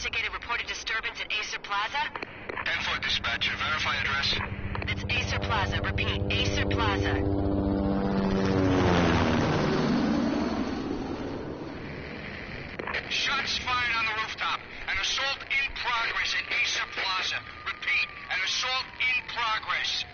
investigated reported disturbance at Acer Plaza? 10-4 dispatcher. Verify address. That's Acer Plaza. Repeat, Acer Plaza. Shots fired on the rooftop. An assault in progress at Acer Plaza. Repeat, an assault in progress.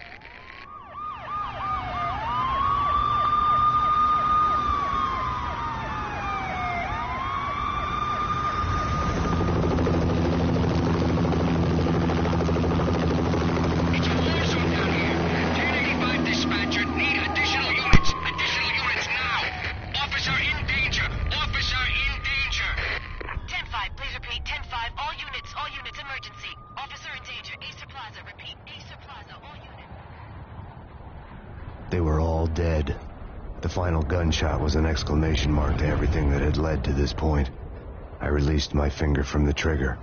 It's a war zone down here. 1085 dispatcher. Need additional units. Additional units now. Officer in danger. Officer in danger. 10-5, please repeat. 10-5, all units, emergency. Officer in danger. Acer Plaza. Repeat, Acer Plaza, all units. They were all dead. The final gunshot was an exclamation mark to everything that had led to this point. I released my finger from the trigger,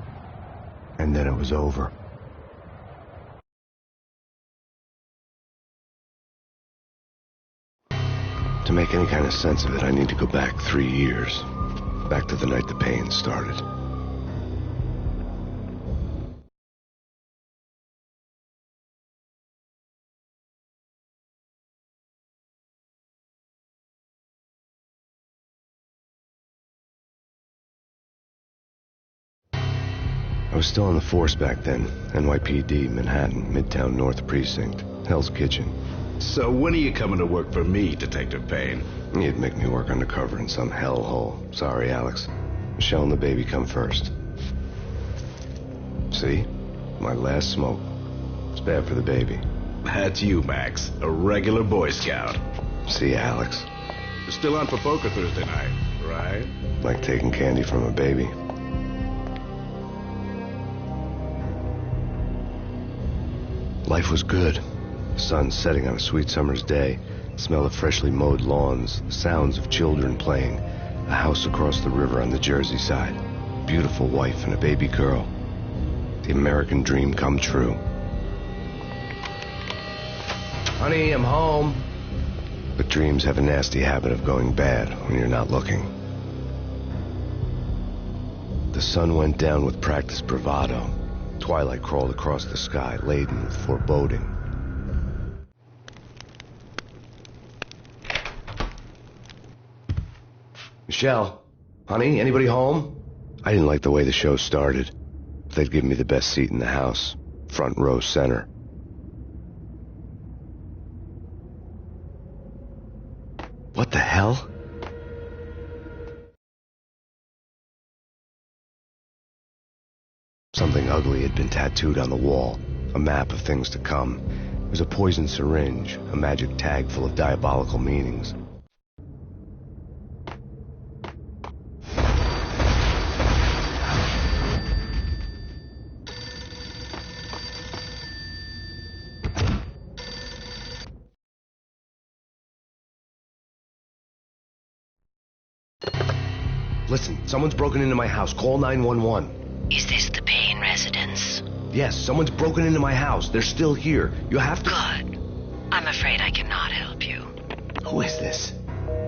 and then it was over. To make any kind of sense of it, I need to go back 3 years. Back to the night the pain started. I was still on the force back then. NYPD, Manhattan, Midtown North Precinct, Hell's Kitchen. So when are you coming to work for me, Detective Payne? You'd make me work undercover in some hellhole. Sorry, Alex. Michelle and the baby come first. See? My last smoke. It's bad for the baby. That's you, Max. A regular Boy Scout. See, Alex. You're still on for poker Thursday night, right? Like taking candy from a baby. Life was good. The sun setting on a sweet summer's day. The smell of freshly mowed lawns. The sounds of children playing. A house across the river on the Jersey side. Beautiful wife and a baby girl. The American dream come true. Honey, I'm home. But dreams have a nasty habit of going bad when you're not looking. The sun went down with practiced bravado. Twilight crawled across the sky, laden with foreboding. Michelle, honey, anybody home? I didn't like the way the show started. They'd give me the best seat in the house, front row center. What the hell? Something ugly had been tattooed on the wall, a map of things to come. It was a poison syringe, a magic tag full of diabolical meanings. Listen, someone's broken into my house. Call 911. Is this the Payne residence? Yes, someone's broken into my house. They're still here. You have to... Good. I'm afraid I cannot help you. Who is this?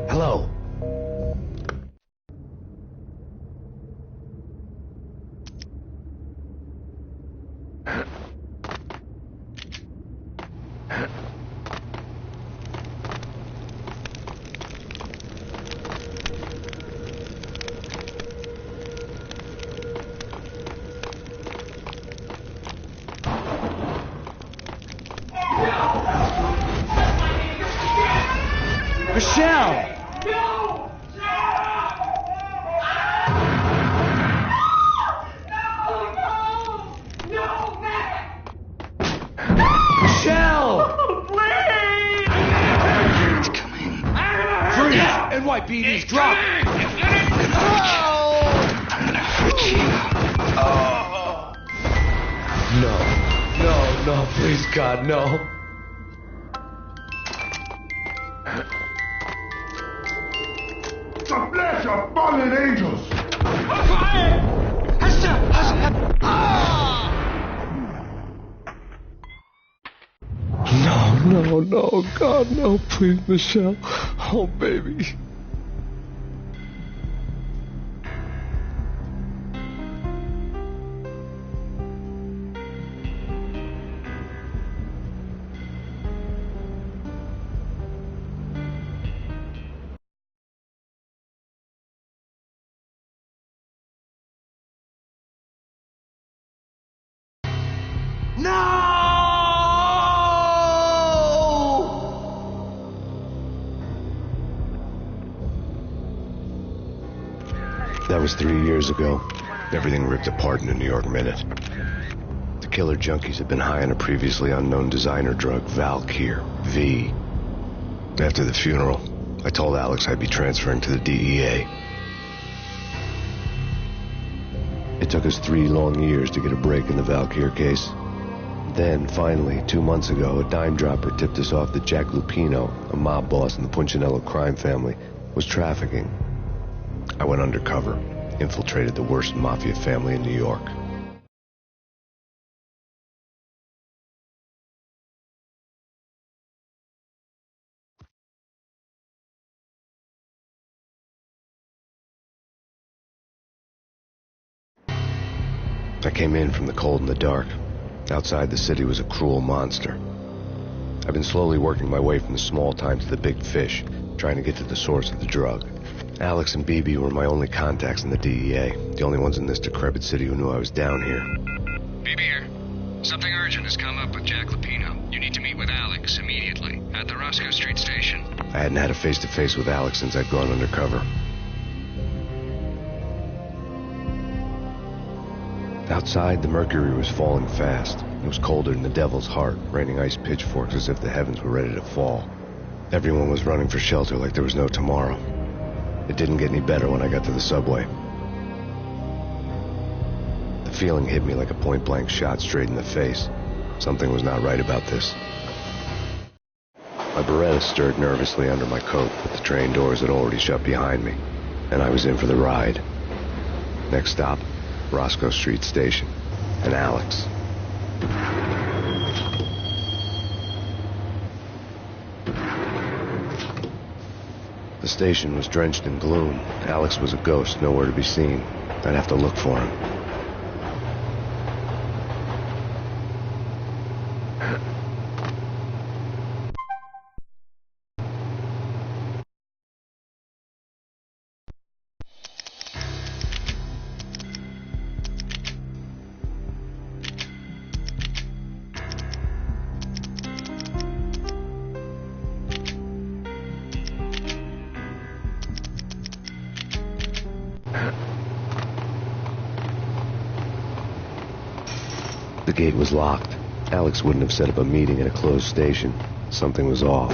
Hello? Michelle! No! No, Max! Michelle! Please! It's coming. Freeze! NYPD's drop! I'm gonna hurt you. No, please, God, no. The flesh of fallen angels! No, God, no, please, Michelle. Oh, baby. That was 3 years ago. Everything ripped apart in a New York minute. The killer junkies had been high on a previously unknown designer drug, Valkyr, V. After the funeral, I told Alex I'd be transferring to the DEA. It took us 3 long years to get a break in the Valkyr case. Then, finally, 2 months ago, a dime dropper tipped us off that Jack Lupino, a mob boss in the Punchinello crime family, was trafficking. I went undercover, infiltrated the worst mafia family in New York. I came in from the cold and the dark. Outside, the city was a cruel monster. I've been slowly working my way from the small time to the big fish, trying to get to the source of the drug. Alex and BB were my only contacts in the DEA, the only ones in this decrepit city who knew I was down here. BB here. Something urgent has come up with Jack Lupino. You need to meet with Alex immediately at the Roscoe Street station. I hadn't had a face-to-face with Alex since I'd gone undercover. Outside, the mercury was falling fast. It was colder than the devil's heart, raining ice pitchforks as if the heavens were ready to fall. Everyone was running for shelter like there was no tomorrow. It didn't get any better when I got to the subway. The feeling hit me like a point-blank shot straight in the face. Something was not right about this. My Beretta stirred nervously under my coat, but the train doors had already shut behind me, and I was in for the ride. Next stop, Roscoe Street Station, and Alex. The station was drenched in gloom. Alex was a ghost, nowhere to be seen. I'd have to look for him. The gate was locked. Alex wouldn't have set up a meeting at a closed station. Something was off.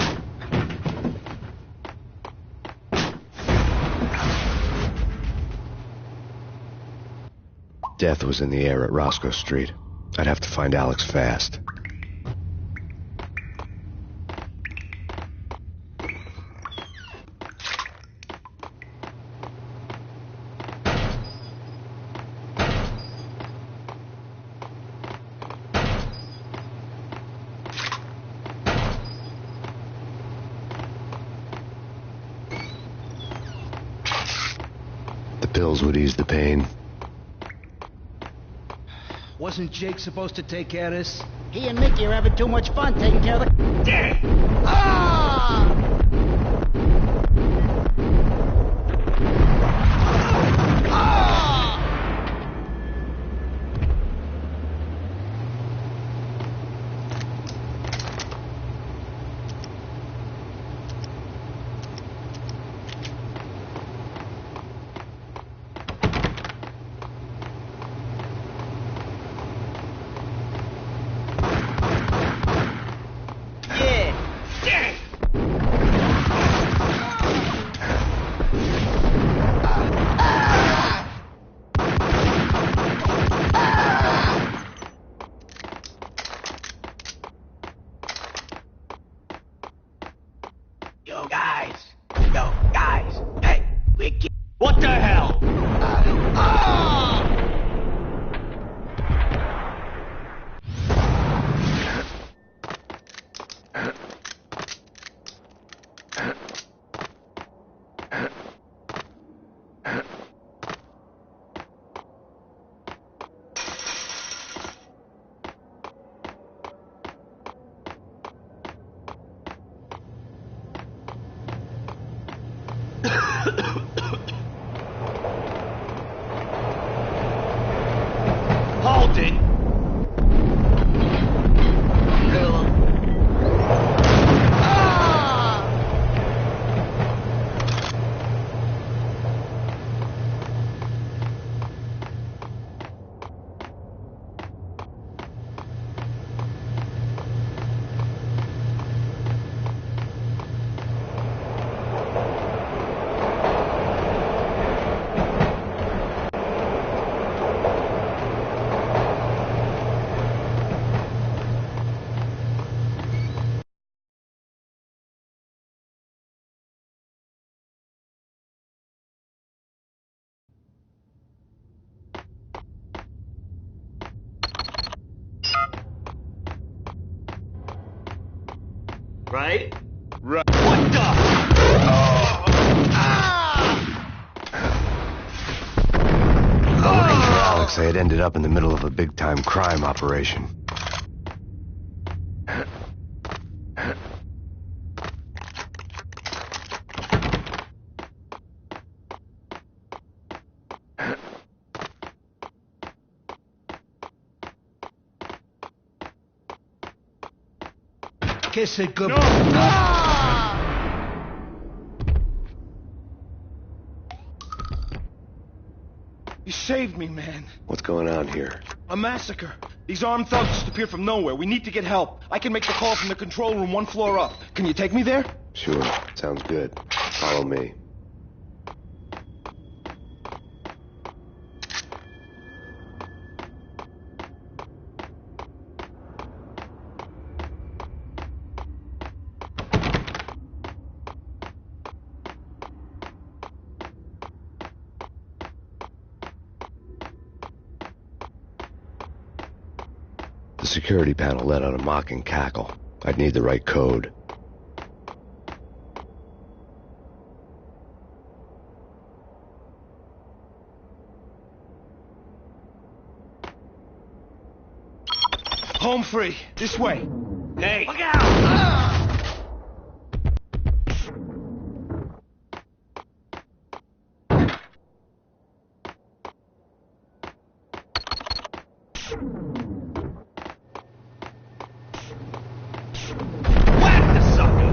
Death was in the air at Roscoe Street. I'd have to find Alex fast. The pills would ease the pain. Wasn't Jake supposed to take care of this? He and Mickey are having too much fun taking care of the... Damn! Ah! Yo, guys, hey, we get... What the hell? Hold it! Right? Right. What the? While looking for Alex, I had ended up in the middle of a big-time crime operation. Kiss it good. You saved me, man. What's going on here? A massacre. These armed thugs just appeared from nowhere. We need to get help. I can make the call from the control room 1 floor up. Can you take me there? Sure, sounds good. Follow me. The security panel let out a mocking cackle. I'd need the right code. Home free. This way. Hey! Look out! Whack the sucker!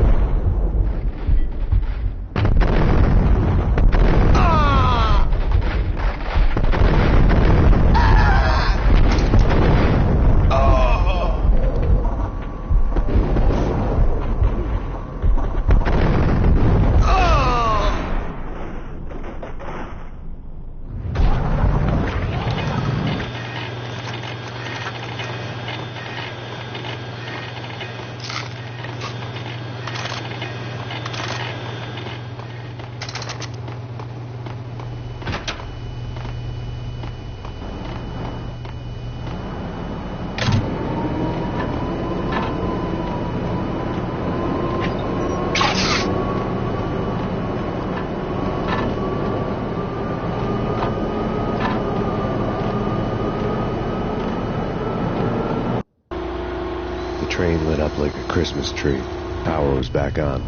The train lit up like a Christmas tree. Power was back on.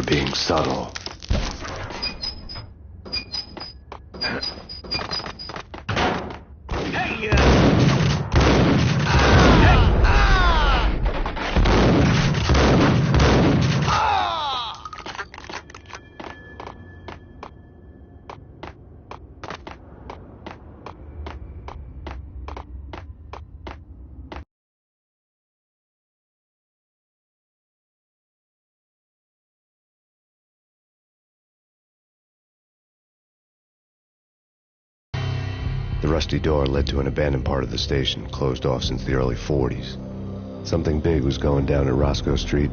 Being subtle. Hey! The rusty door led to an abandoned part of the station, closed off since the early 40s. Something big was going down at Roscoe Street.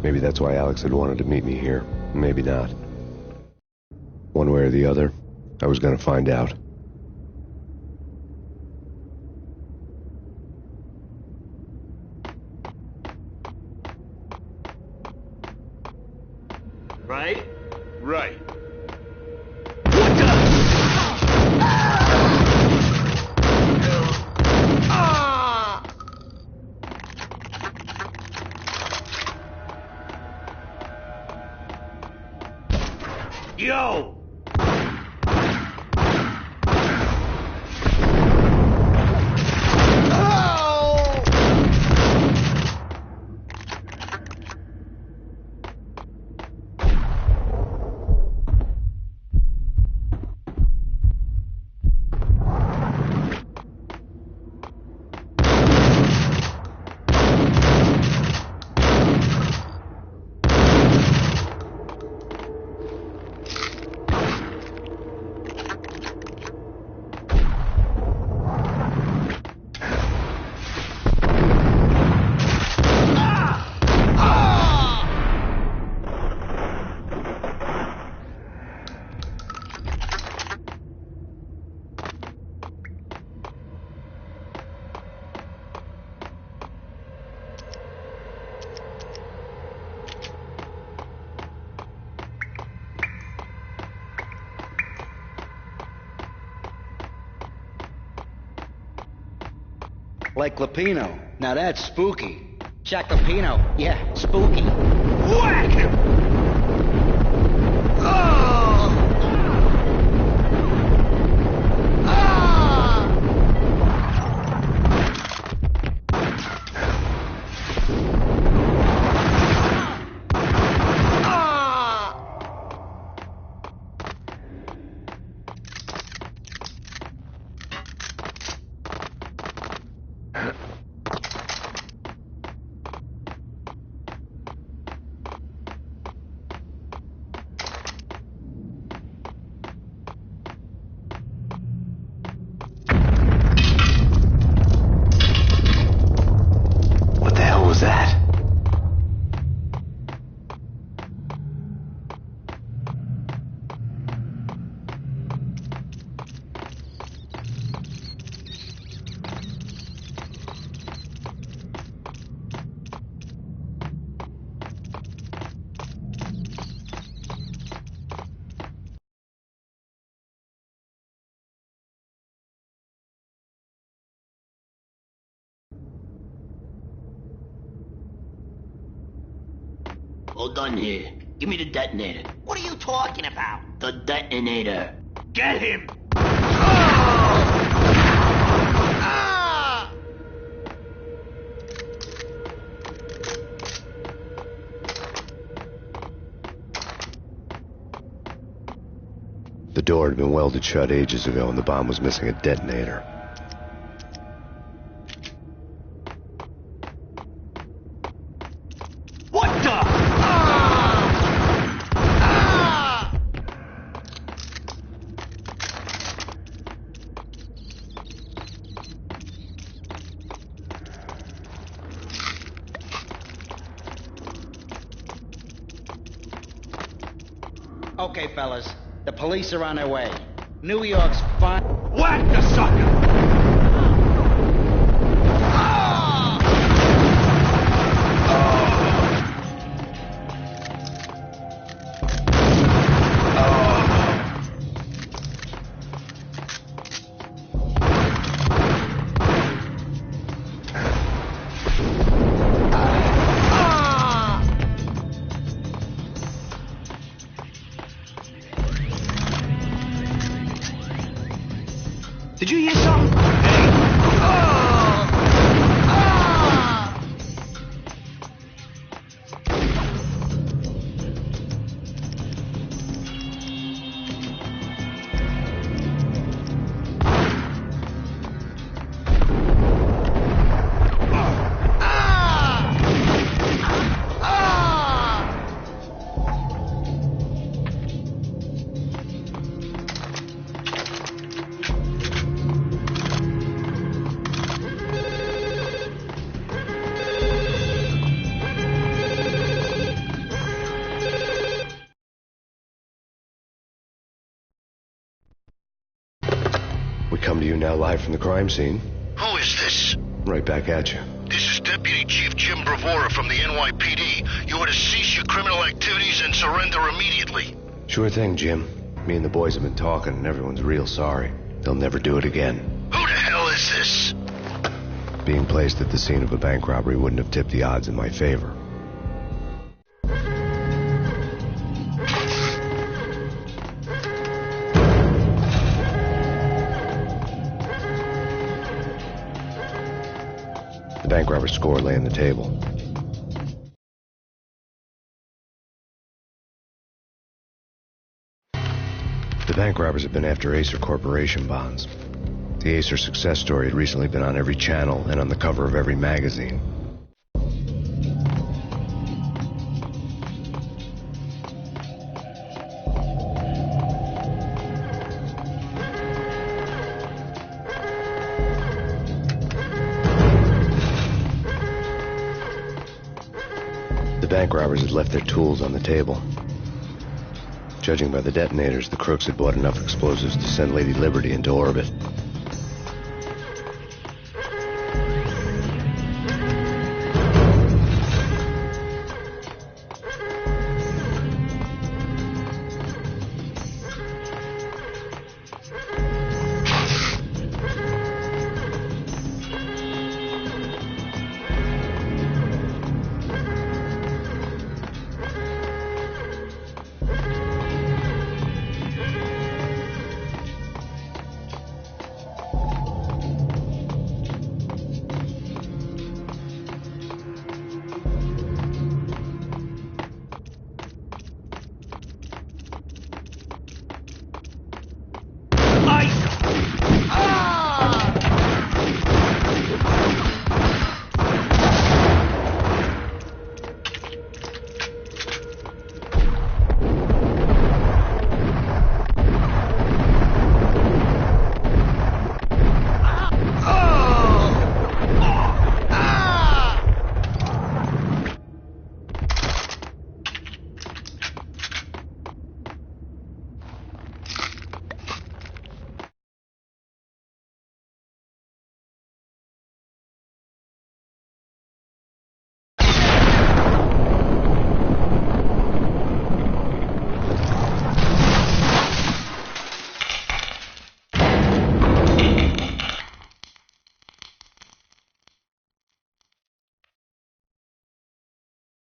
Maybe that's why Alex had wanted to meet me here. Maybe not. One way or the other, I was gonna find out. Right? Right. What the? Yo! Like Lapino. Now that's spooky. Chacopino. Yeah, spooky. Whack him! What the hell was that? All done here. Give me the detonator. What are you talking about? The detonator. Get him! The door had been welded shut ages ago and the bomb was missing a detonator. What the? Okay, fellas. The police are on their way. New York's fine. Whack the sucker! Did you hear something? We come to you now live from the crime scene. Who is this? Right back at you. This is Deputy Chief Jim Bravura from the NYPD. You are to cease your criminal activities and surrender immediately. Sure thing, Jim. Me and the boys have been talking and everyone's real sorry. They'll never do it again. Who the hell is this? Being placed at the scene of a bank robbery wouldn't have tipped the odds in my favor. score lay on the table. The bank robbers had been after Acer Corporation bonds. The Acer success story had recently been on every channel and on the cover of every magazine. The bank robbers had left their tools on the table. Judging by the detonators, the crooks had bought enough explosives to send Lady Liberty into orbit.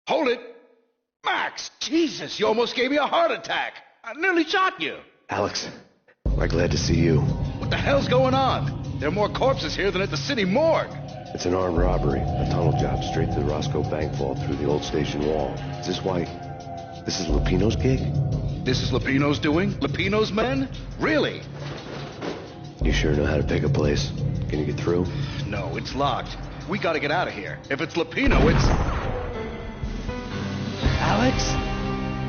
Hold it! Max! Jesus, you almost gave me a heart attack! I nearly shot you! Alex, we're glad to see you. What the hell's going on? There are more corpses here than at the city morgue. It's an armed robbery, a tunnel job straight to the Roscoe Bank vault through the old station wall. Is this why... this is Lupino's gig? This is Lupino's doing? Lupino's men? Really? You sure know how to pick a place. Can you get through? No, it's locked. We gotta get out of here. If it's Lupino, it's... Alex?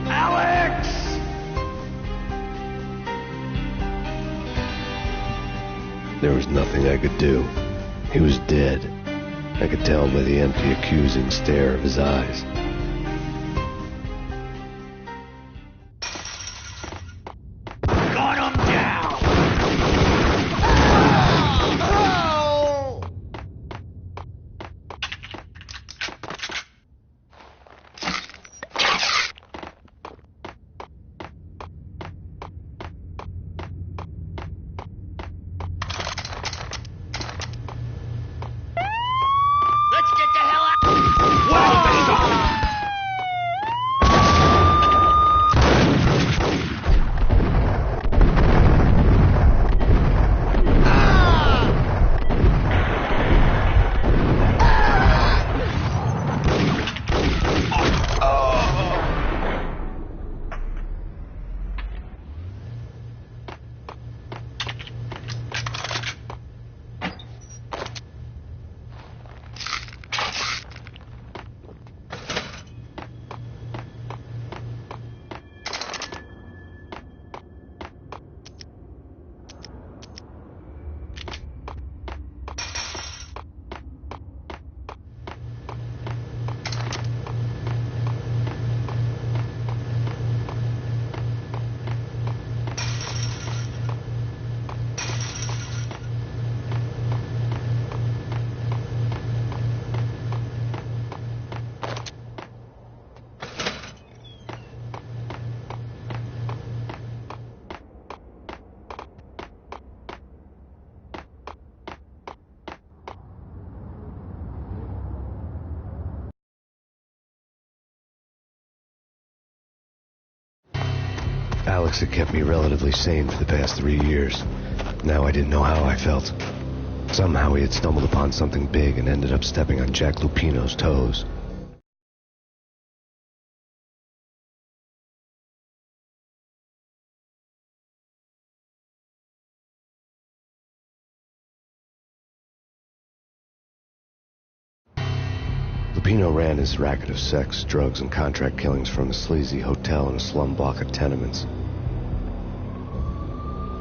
Alex! There was nothing I could do. He was dead. I could tell by the empty, accusing stare of his eyes. Got him down! Let's get the hell out! Alex had kept me relatively sane for the past 3 years. Now I didn't know how I felt. Somehow he had stumbled upon something big and ended up stepping on Jack Lupino's toes. Lupino ran his racket of sex, drugs, and contract killings from a sleazy hotel in a slum block of tenements.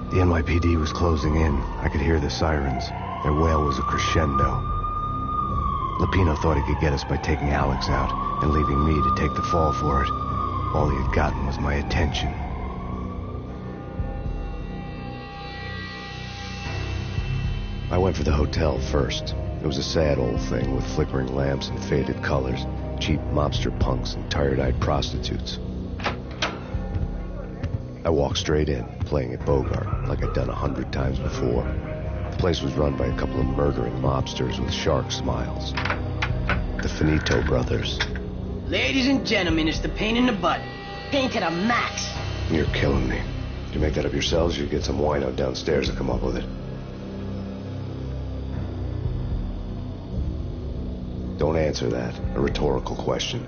The NYPD was closing in. I could hear the sirens. Their wail was a crescendo. Lupino thought he could get us by taking Alex out and leaving me to take the fall for it. All he had gotten was my attention. I went for the hotel first. It was a sad old thing with flickering lamps and faded colors, cheap mobster punks and tired-eyed prostitutes. I walked straight in, playing at Bogart, like I'd done 100 times before. The place was run by a couple of murdering mobsters with shark smiles. The Finito brothers. Ladies and gentlemen, it's the pain in the butt. Pain to the max. You're killing me. Did you make that up yourselves, or you get some wino downstairs to come up with it? Don't answer that. A rhetorical question.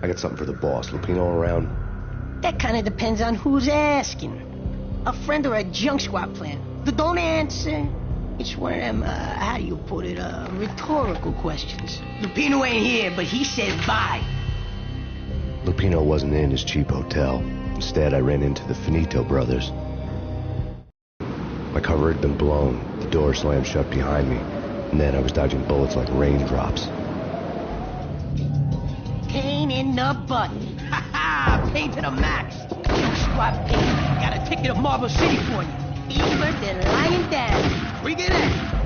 I got something for the boss. Lupino around? That kind of depends on who's asking. A friend or a junk squad plan. Don't answer. It's one of them, how do you put it, rhetorical questions. Lupino ain't here, but he says bye. Lupino wasn't in his cheap hotel. Instead, I ran into the Finito brothers. My cover had been blown. The door slammed shut behind me. And then I was dodging bullets like raindrops. Pain in the butt. Ha ha! Pain to the max. Junk squad pain. Got a ticket to Marble City for you. Eager than lying down. Bring it in.